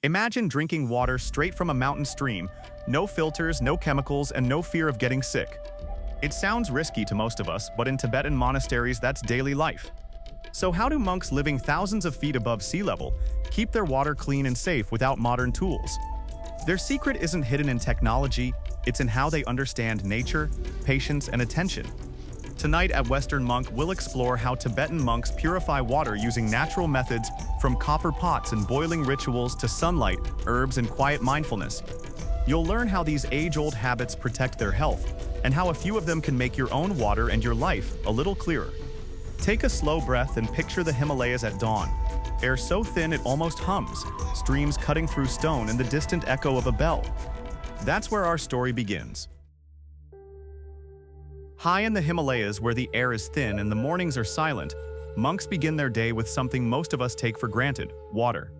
Imagine drinking water straight from a mountain stream, no filters, no chemicals, and no fear of getting sick. It sounds risky to most of us, but in Tibetan monasteries, that's daily life. So how do monks living thousands of feet above sea level keep their water clean and safe without modern tools? Their secret isn't hidden in technology, it's in how they understand nature, patience, and attention. Tonight at Western Monk, we'll explore how Tibetan monks purify water using natural methods, from copper pots and boiling rituals to sunlight, herbs, and quiet mindfulness. You'll learn how these age-old habits protect their health, and how a few of them can make your own water and your life a little clearer. Take a slow breath and picture the Himalayas at dawn. Air so thin it almost hums, streams cutting through stone and the distant echo of a bell. That's where our story begins. High in the Himalayas, where the air is thin and the mornings are silent, monks begin their day with something most of us take for granted: water.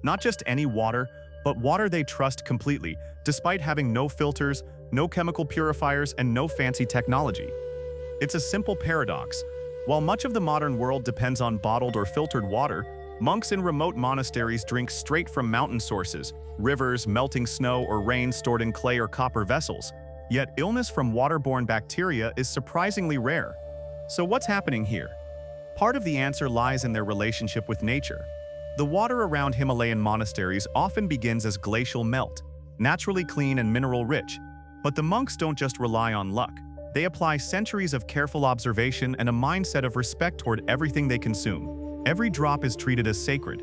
Not just any water, but water they trust completely, despite having no filters, no chemical purifiers, and no fancy technology. It's a simple paradox. While much of the modern world depends on bottled or filtered water, monks in remote monasteries drink straight from mountain sources, rivers, melting snow, or rain stored in clay or copper vessels. Yet illness from waterborne bacteria is surprisingly rare. So what's happening here? Part of the answer lies in their relationship with nature. The water around Himalayan monasteries often begins as glacial melt, naturally clean and mineral-rich. But the monks don't just rely on luck. They apply centuries of careful observation and a mindset of respect toward everything they consume. Every drop is treated as sacred.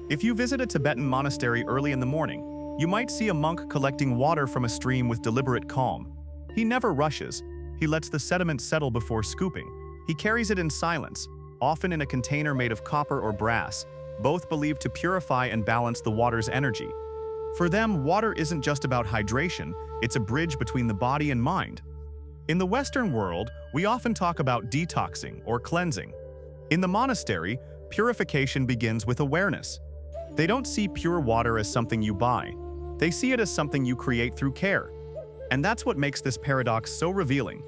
If you visit a Tibetan monastery early in the morning, you might see a monk collecting water from a stream with deliberate calm. He never rushes. He lets the sediment settle before scooping. He carries it in silence, often in a container made of copper or brass, both believed to purify and balance the water's energy. For them, water isn't just about hydration, it's a bridge between the body and mind. In the Western world, we often talk about detoxing or cleansing. In the monastery, purification begins with awareness. They don't see pure water as something you buy. They see it as something you create through care. And that's what makes this paradox so revealing.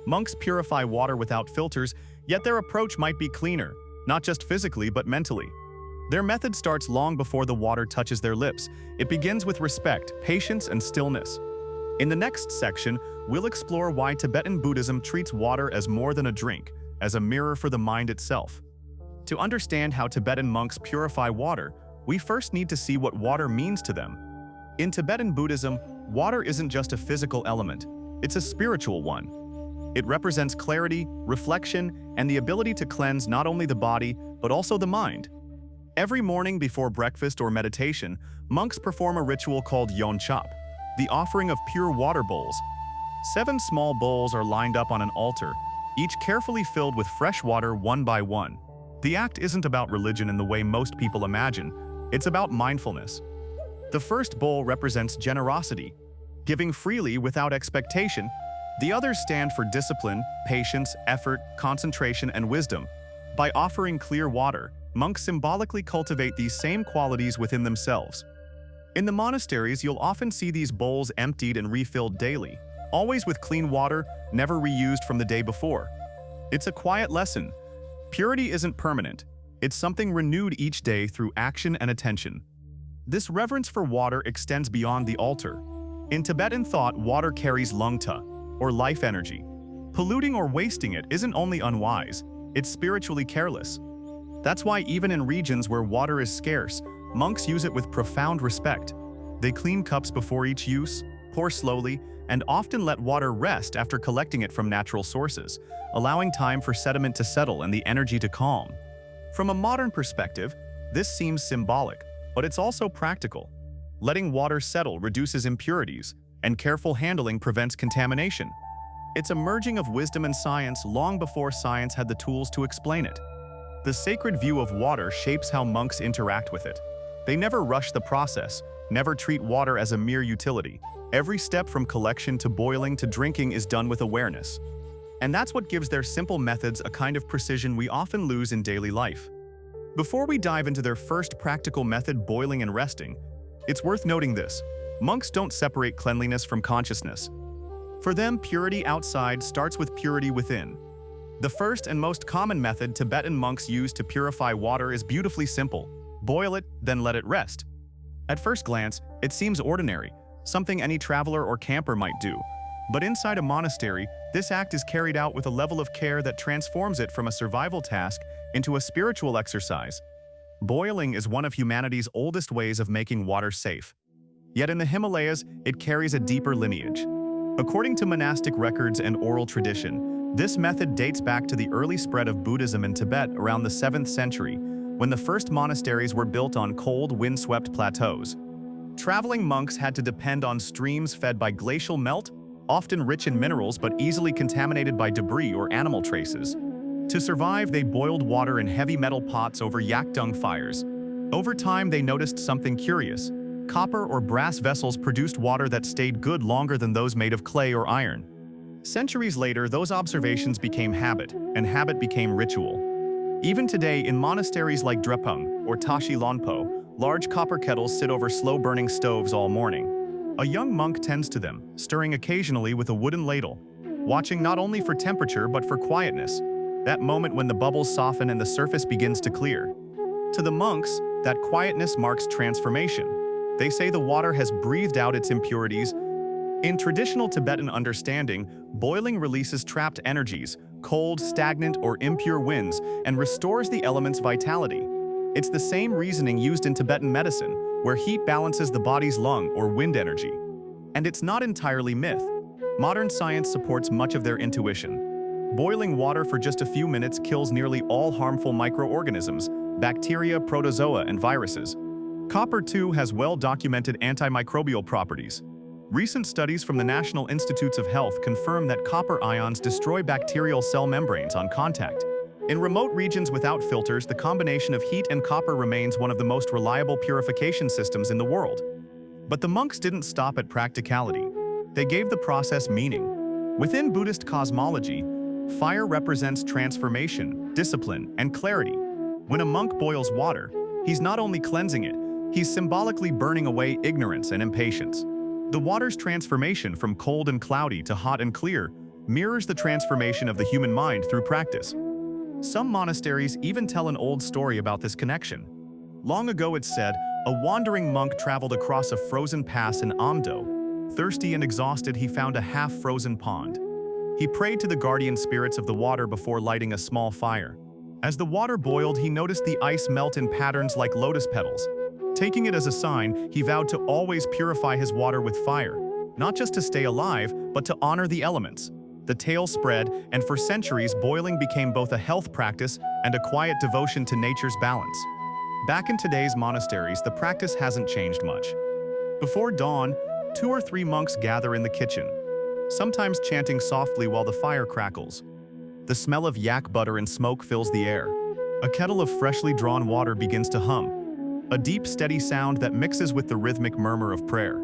Monks purify water without filters, yet their approach might be cleaner, not just physically but mentally. Their method starts long before the water touches their lips. It begins with respect, patience, and stillness. In the next section, we'll explore why Tibetan Buddhism treats water as more than a drink, as a mirror for the mind itself. To understand how Tibetan monks purify water, we first need to see what water means to them. In Tibetan Buddhism, water isn't just a physical element, it's a spiritual one. It represents clarity, reflection, and the ability to cleanse not only the body, but also the mind. Every morning before breakfast or meditation, monks perform a ritual called Yon Chop, the offering of pure water bowls. 7 small bowls are lined up on an altar, each carefully filled with fresh water one by one. The act isn't about religion in the way most people imagine, it's about mindfulness. The first bowl represents generosity, giving freely without expectation. The others stand for discipline, patience, effort, concentration, and wisdom. By offering clear water, monks symbolically cultivate these same qualities within themselves. In the monasteries, you'll often see these bowls emptied and refilled daily, always with clean water, never reused from the day before. It's a quiet lesson. Purity isn't permanent. It's something renewed each day through action and attention. This reverence for water extends beyond the altar. In Tibetan thought, water carries lungta, or life energy. Polluting or wasting it isn't only unwise, it's spiritually careless. That's why even in regions where water is scarce, monks use it with profound respect. They clean cups before each use, pour slowly, and often let water rest after collecting it from natural sources, allowing time for sediment to settle and the energy to calm. From a modern perspective, this seems symbolic, but it's also practical. Letting water settle reduces impurities, and careful handling prevents contamination. It's a merging of wisdom and science long before science had the tools to explain it. The sacred view of water shapes how monks interact with it. They never rush the process, never treat water as a mere utility. Every step from collection to boiling to drinking is done with awareness. And that's what gives their simple methods a kind of precision we often lose in daily life. Before we dive into their first practical method, boiling and resting, it's worth noting this: monks don't separate cleanliness from consciousness. For them, purity outside starts with purity within. The first and most common method Tibetan monks use to purify water is beautifully simple: boil it, then let it rest. At first glance, it seems ordinary, something any traveler or camper might do. But inside a monastery, this act is carried out with a level of care that transforms it from a survival task into a spiritual exercise. Boiling is one of humanity's oldest ways of making water safe. Yet in the Himalayas, it carries a deeper lineage. According to monastic records and oral tradition, this method dates back to the early spread of Buddhism in Tibet around the 7th century, when the first monasteries were built on cold, wind-swept plateaus. Traveling monks had to depend on streams fed by glacial melt, often rich in minerals but easily contaminated by debris or animal traces. To survive, they boiled water in heavy metal pots over yak dung fires. Over time, they noticed something curious. Copper or brass vessels produced water that stayed good longer than those made of clay or iron. Centuries later, those observations became habit, and habit became ritual. Even today, in monasteries like Drepung or Tashi Lonpo, large copper kettles sit over slow-burning stoves all morning. A young monk tends to them, stirring occasionally with a wooden ladle, watching not only for temperature but for quietness, that moment when the bubbles soften and the surface begins to clear. To the monks, that quietness marks transformation. They say the water has breathed out its impurities. In traditional Tibetan understanding, boiling releases trapped energies, cold, stagnant, or impure winds, and restores the element's vitality. It's the same reasoning used in Tibetan medicine, where heat balances the body's lung or wind energy. And it's not entirely myth. Modern science supports much of their intuition. Boiling water for just a few minutes kills nearly all harmful microorganisms, bacteria, protozoa, and viruses. Copper, too, has well-documented antimicrobial properties. Recent studies from the National Institutes of Health confirm that copper ions destroy bacterial cell membranes on contact. In remote regions without filters, the combination of heat and copper remains one of the most reliable purification systems in the world. But the monks didn't stop at practicality. They gave the process meaning. Within Buddhist cosmology, fire represents transformation, discipline, and clarity. When a monk boils water, he's not only cleansing it, he's symbolically burning away ignorance and impatience. The water's transformation from cold and cloudy to hot and clear mirrors the transformation of the human mind through practice. Some monasteries even tell an old story about this connection. Long ago, it's said, a wandering monk traveled across a frozen pass in Amdo. Thirsty and exhausted, he found a half-frozen pond. He prayed to the guardian spirits of the water before lighting a small fire. As the water boiled, he noticed the ice melt in patterns like lotus petals. Taking it as a sign, he vowed to always purify his water with fire, not just to stay alive, but to honor the elements. The tale spread, and for centuries, boiling became both a health practice and a quiet devotion to nature's balance. Back in today's monasteries, the practice hasn't changed much. Before dawn, 2 or 3 monks gather in the kitchen, sometimes chanting softly while the fire crackles. The smell of yak butter and smoke fills the air. A kettle of freshly drawn water begins to hum, a deep, steady sound that mixes with the rhythmic murmur of prayer.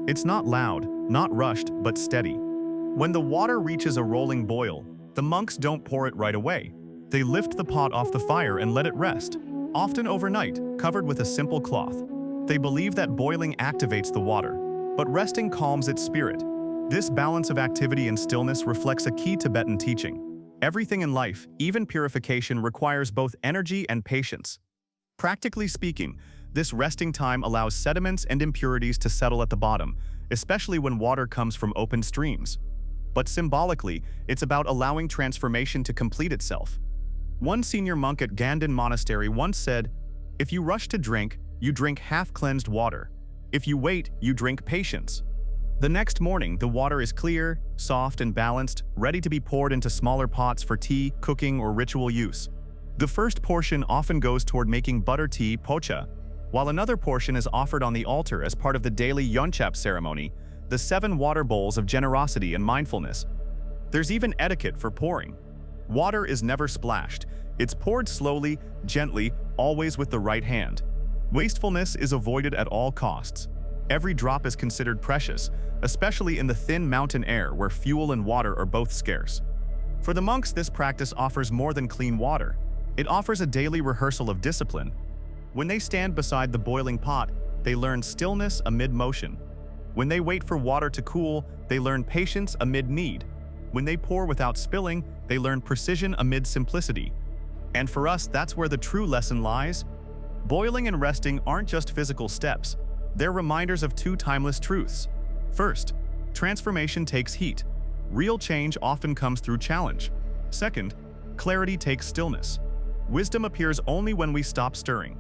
It's not loud, not rushed, but steady. When the water reaches a rolling boil, the monks don't pour it right away. They lift the pot off the fire and let it rest, often overnight, covered with a simple cloth. They believe that boiling activates the water, but resting calms its spirit. This balance of activity and stillness reflects a key Tibetan teaching. Everything in life, even purification, requires both energy and patience. Practically speaking, this resting time allows sediments and impurities to settle at the bottom, especially when water comes from open streams. But symbolically, it's about allowing transformation to complete itself. One senior monk at Ganden Monastery once said, "If you rush to drink, you drink half-cleansed water. If you wait, you drink patience." The next morning, the water is clear, soft, and balanced, ready to be poured into smaller pots for tea, cooking, or ritual use. The first portion often goes toward making butter tea, pocha, while another portion is offered on the altar as part of the daily yonchap ceremony, the 7 water bowls of generosity and mindfulness. There's even etiquette for pouring. Water is never splashed. It's poured slowly, gently, always with the right hand. Wastefulness is avoided at all costs. Every drop is considered precious, especially in the thin mountain air where fuel and water are both scarce. For the monks, this practice offers more than clean water. It offers a daily rehearsal of discipline. When they stand beside the boiling pot, they learn stillness amid motion. When they wait for water to cool, they learn patience amid need. When they pour without spilling, they learn precision amid simplicity. And for us, that's where the true lesson lies. Boiling and resting aren't just physical steps. They're reminders of two timeless truths. First, transformation takes heat. Real change often comes through challenge. Second, clarity takes stillness. Wisdom appears only when we stop stirring.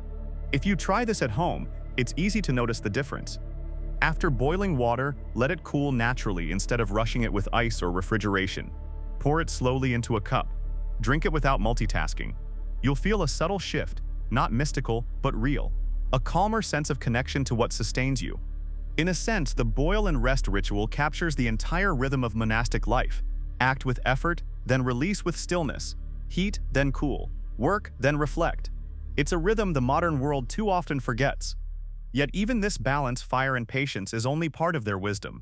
If you try this at home, it's easy to notice the difference. After boiling water, let it cool naturally instead of rushing it with ice or refrigeration. Pour it slowly into a cup. Drink it without multitasking. You'll feel a subtle shift, not mystical, but real. A calmer sense of connection to what sustains you. In a sense, the boil and rest ritual captures the entire rhythm of monastic life. Act with effort, then release with stillness. Heat, then cool. Work, then reflect. It's a rhythm the modern world too often forgets. Yet even this balance, fire and patience, is only part of their wisdom.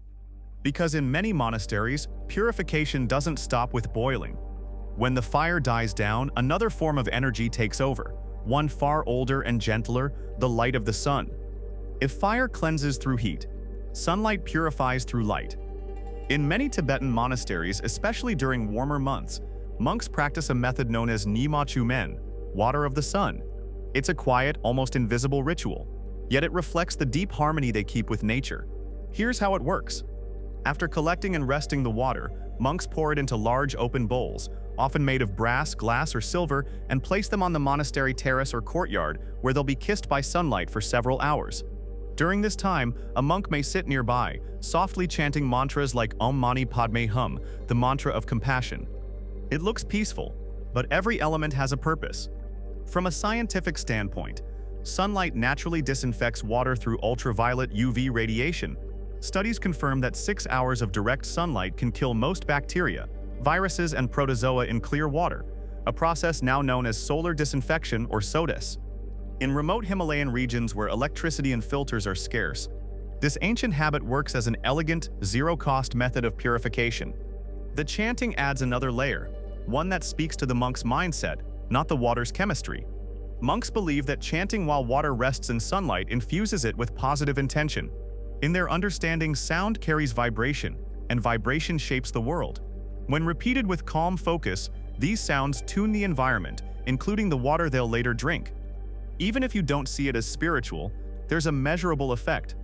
Because in many monasteries, purification doesn't stop with boiling. When the fire dies down, another form of energy takes over, one far older and gentler, the light of the sun. If fire cleanses through heat, sunlight purifies through light. In many Tibetan monasteries, especially during warmer months, monks practice a method known as Nima Chumen, water of the sun. It's a quiet, almost invisible ritual, yet it reflects the deep harmony they keep with nature. Here's how it works. After collecting and resting the water, monks pour it into large open bowls, often made of brass, glass, or silver, and place them on the monastery terrace or courtyard, where they'll be kissed by sunlight for several hours. During this time, a monk may sit nearby, softly chanting mantras like Om Mani Padme Hum, the mantra of compassion. It looks peaceful, but every element has a purpose. From a scientific standpoint, sunlight naturally disinfects water through ultraviolet UV radiation. Studies confirm that 6 hours of direct sunlight can kill most bacteria, viruses, and protozoa in clear water, a process now known as solar disinfection or SODIS. In remote Himalayan regions where electricity and filters are scarce, this ancient habit works as an elegant, zero-cost method of purification. The chanting adds another layer, one that speaks to the monk's mindset, not the water's chemistry. Monks believe that chanting while water rests in sunlight infuses it with positive intention. In their understanding, sound carries vibration, and vibration shapes the world. When repeated with calm focus, these sounds tune the environment, including the water they'll later drink. Even if you don't see it as spiritual, there's a measurable effect.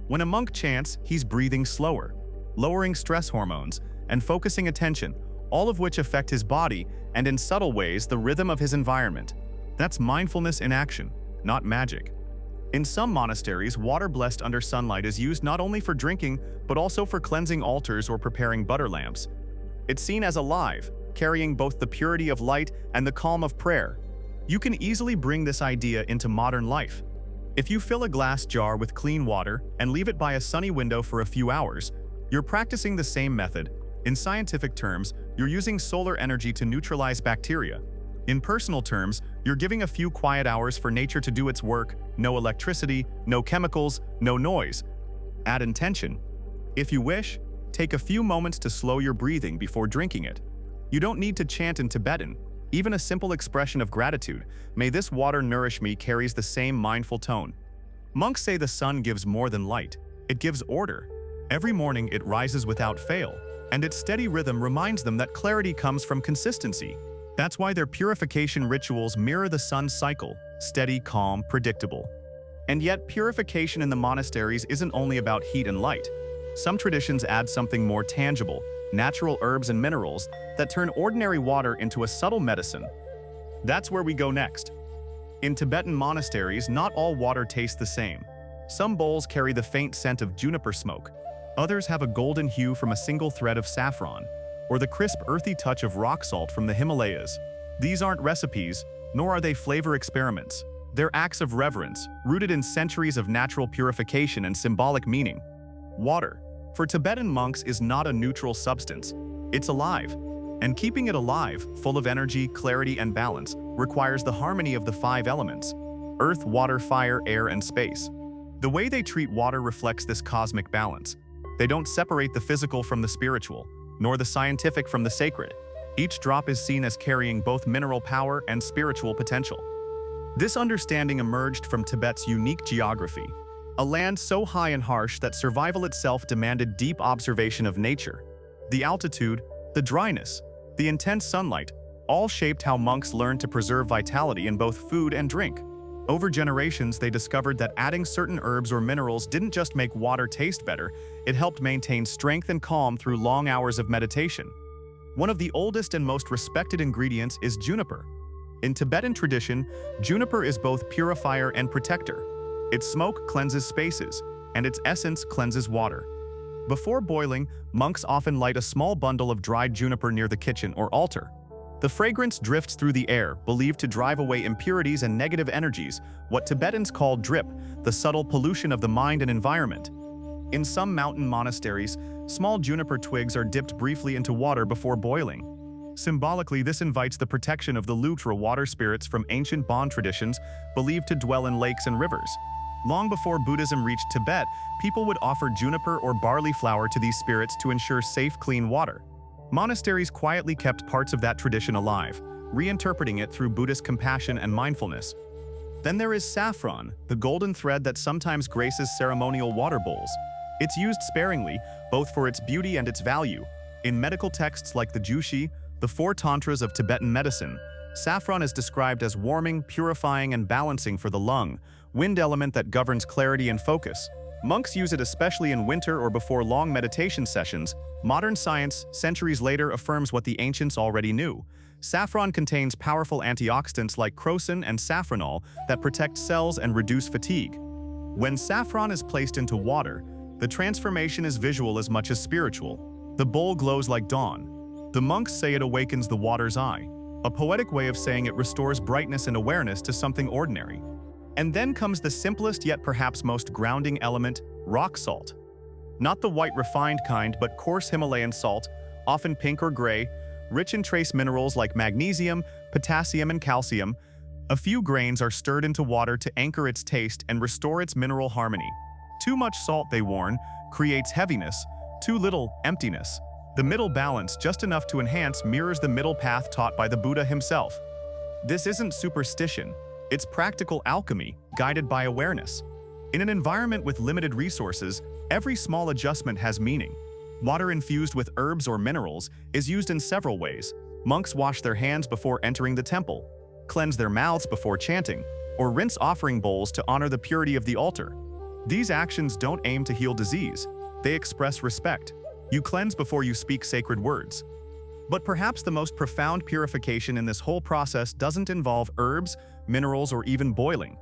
When a monk chants, he's breathing slower, lowering stress hormones, and focusing attention, all of which affect his body and, in subtle ways, the rhythm of his environment. That's mindfulness in action, not magic. In some monasteries, water blessed under sunlight is used not only for drinking, but also for cleansing altars or preparing butter lamps. It's seen as alive, carrying both the purity of light and the calm of prayer. You can easily bring this idea into modern life. If you fill a glass jar with clean water and leave it by a sunny window for a few hours, you're practicing the same method. In scientific terms, you're using solar energy to neutralize bacteria. In personal terms, you're giving a few quiet hours for nature to do its work. No electricity, no chemicals, no noise. Add intention. If you wish, take a few moments to slow your breathing before drinking it. You don't need to chant in Tibetan. Even a simple expression of gratitude, "May this water nourish me," carries the same mindful tone. Monks say the sun gives more than light. It gives order. Every morning it rises without fail, and its steady rhythm reminds them that clarity comes from consistency. That's why their purification rituals mirror the sun's cycle, steady, calm, predictable. And yet, purification in the monasteries isn't only about heat and light. Some traditions add something more tangible, natural herbs and minerals that turn ordinary water into a subtle medicine. That's where we go next. In Tibetan monasteries, not all water tastes the same. Some bowls carry the faint scent of juniper smoke. Others have a golden hue from a single thread of saffron, or the crisp, earthy touch of rock salt from the Himalayas. These aren't recipes, nor are they flavor experiments. They're acts of reverence, rooted in centuries of natural purification and symbolic meaning. Water, for Tibetan monks, is not a neutral substance. It's alive. And keeping it alive, full of energy, clarity, and balance, requires the harmony of the 5 elements: earth, water, fire, air, and space. The way they treat water reflects this cosmic balance. They don't separate the physical from the spiritual, nor the scientific from the sacred. Each drop is seen as carrying both mineral power and spiritual potential. This understanding emerged from Tibet's unique geography, a land so high and harsh that survival itself demanded deep observation of nature. The altitude, the dryness, the intense sunlight, all shaped how monks learned to preserve vitality in both food and drink. Over generations, they discovered that adding certain herbs or minerals didn't just make water taste better, it helped maintain strength and calm through long hours of meditation. One of the oldest and most respected ingredients is juniper. In Tibetan tradition, juniper is both purifier and protector. Its smoke cleanses spaces, and its essence cleanses water. Before boiling, monks often light a small bundle of dried juniper near the kitchen or altar. The fragrance drifts through the air, believed to drive away impurities and negative energies, what Tibetans call drip, the subtle pollution of the mind and environment. In some mountain monasteries, small juniper twigs are dipped briefly into water before boiling. Symbolically, this invites the protection of the Lutra water spirits from ancient Bon traditions believed to dwell in lakes and rivers. Long before Buddhism reached Tibet, people would offer juniper or barley flour to these spirits to ensure safe, clean water. Monasteries quietly kept parts of that tradition alive, reinterpreting it through Buddhist compassion and mindfulness. Then there is saffron, the golden thread that sometimes graces ceremonial water bowls. It's used sparingly, both for its beauty and its value. In medical texts like the Jushi, the four tantras of Tibetan medicine, saffron is described as warming, purifying, and balancing for the lung, wind element that governs clarity and focus. Monks use it especially in winter or before long meditation sessions. Modern science, centuries later, affirms what the ancients already knew. Saffron contains powerful antioxidants like crocin and safranol that protect cells and reduce fatigue. When saffron is placed into water, the transformation is visual as much as spiritual. The bowl glows like dawn. The monks say it awakens the water's eye, a poetic way of saying it restores brightness and awareness to something ordinary. And then comes the simplest yet perhaps most grounding element, rock salt. Not the white refined kind, but coarse Himalayan salt, often pink or gray, rich in trace minerals like magnesium, potassium, and calcium. A few grains are stirred into water to anchor its taste and restore its mineral harmony. Too much salt, they warn, creates heaviness, too little, emptiness. The middle balance, just enough to enhance, mirrors the middle path taught by the Buddha himself. This isn't superstition. It's practical alchemy, guided by awareness. In an environment with limited resources, every small adjustment has meaning. Water infused with herbs or minerals is used in several ways. Monks wash their hands before entering the temple, cleanse their mouths before chanting, or rinse offering bowls to honor the purity of the altar. These actions don't aim to heal disease. They express respect. You cleanse before you speak sacred words. But perhaps the most profound purification in this whole process doesn't involve herbs, minerals, or even boiling.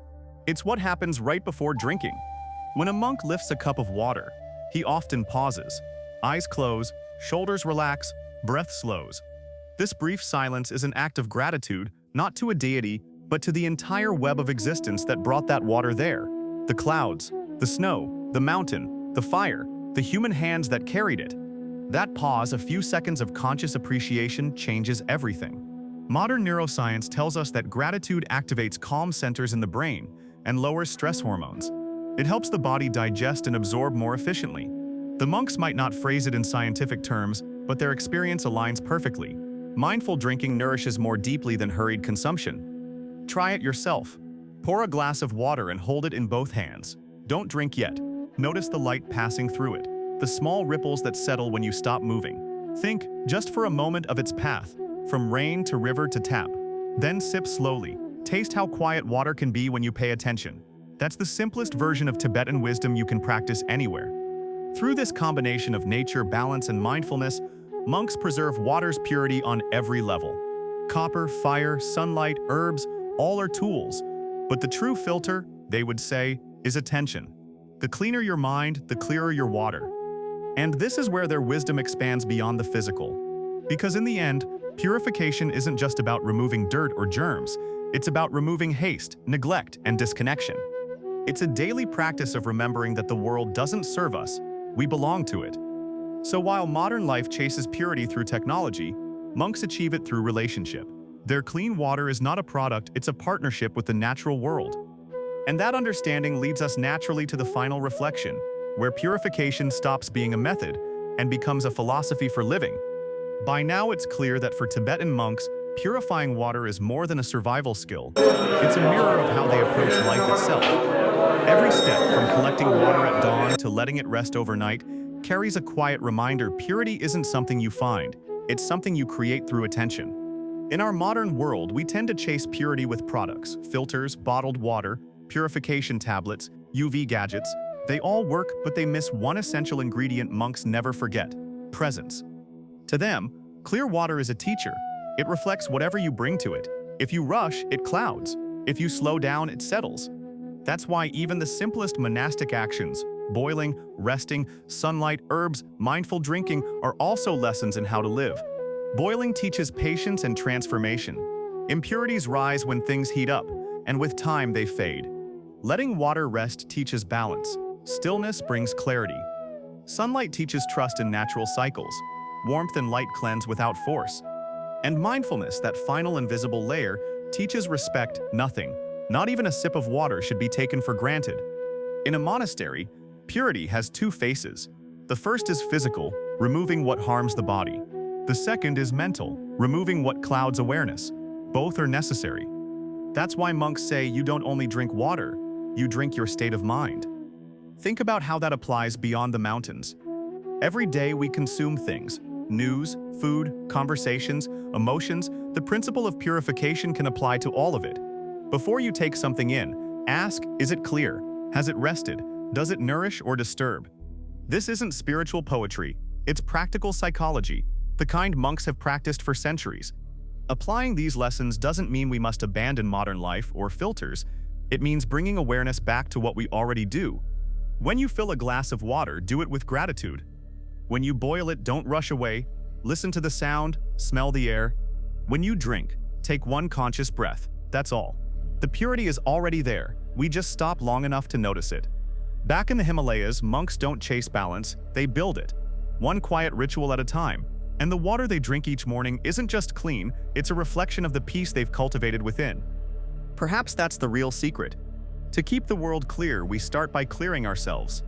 It's what happens right before drinking. When a monk lifts a cup of water, he often pauses. Eyes close, shoulders relax, breath slows. This brief silence is an act of gratitude, not to a deity, but to the entire web of existence that brought that water there. The clouds, the snow, the mountain, the fire, the human hands that carried it. That pause, a few seconds of conscious appreciation, changes everything. Modern neuroscience tells us that gratitude activates calm centers in the brain and lowers stress hormones. It helps the body digest and absorb more efficiently. The monks might not phrase it in scientific terms, but their experience aligns perfectly. Mindful drinking nourishes more deeply than hurried consumption. Try it yourself. Pour a glass of water and hold it in both hands. Don't drink yet. Notice the light passing through it, the small ripples that settle when you stop moving. Think, just for a moment, of its path, from rain to river to tap. Then sip slowly. Taste how quiet water can be when you pay attention. That's the simplest version of Tibetan wisdom you can practice anywhere. Through this combination of nature, balance, and mindfulness, monks preserve water's purity on every level. Copper, fire, sunlight, herbs, all are tools. But the true filter, they would say, is attention. The cleaner your mind, the clearer your water. And this is where their wisdom expands beyond the physical. Because in the end, purification isn't just about removing dirt or germs. It's about removing haste, neglect, and disconnection. It's a daily practice of remembering that the world doesn't serve us, we belong to it. So while modern life chases purity through technology, monks achieve it through relationship. Their clean water is not a product, it's a partnership with the natural world. And that understanding leads us naturally to the final reflection, where purification stops being a method and becomes a philosophy for living. By now it's clear that for Tibetan monks, purifying water is more than a survival skill. It's a mirror of how they approach life itself. Every step, from collecting water at dawn to letting it rest overnight, carries a quiet reminder: purity isn't something you find, it's something you create through attention. In our modern world, we tend to chase purity with products, filters, bottled water, purification tablets, UV gadgets. They all work, but they miss one essential ingredient monks never forget: presence. To them, clear water is a teacher. It reflects whatever you bring to it. If you rush, it clouds. If you slow down, it settles. That's why even the simplest monastic actions, boiling, resting, sunlight, herbs, mindful drinking, are also lessons in how to live. Boiling teaches patience and transformation. Impurities rise when things heat up, and with time they fade. Letting water rest teaches balance. Stillness brings clarity. Sunlight teaches trust in natural cycles. Warmth and light cleanse without force. And mindfulness, that final invisible layer, teaches respect. Nothing, not even a sip of water, should be taken for granted. In a monastery, purity has two faces. The first is physical, removing what harms the body. The second is mental, removing what clouds awareness. Both are necessary. That's why monks say you don't only drink water, you drink your state of mind. Think about how that applies beyond the mountains. Every day we consume things: news, food, conversations, emotions. The principle of purification can apply to all of it. Before you take something in, ask, is it clear? Has it rested? Does it nourish or disturb? This isn't spiritual poetry, it's practical psychology, the kind monks have practiced for centuries. Applying these lessons doesn't mean we must abandon modern life or filters. It means bringing awareness back to what we already do. When you fill a glass of water, do it with gratitude. When you boil it, don't rush away. Listen to the sound, smell the air. When you drink, take one conscious breath. That's all. The purity is already there. We just stop long enough to notice it. Back in the Himalayas, monks don't chase balance, they build it. One quiet ritual at a time. And the water they drink each morning isn't just clean, it's a reflection of the peace they've cultivated within. Perhaps that's the real secret. To keep the world clear, we start by clearing ourselves.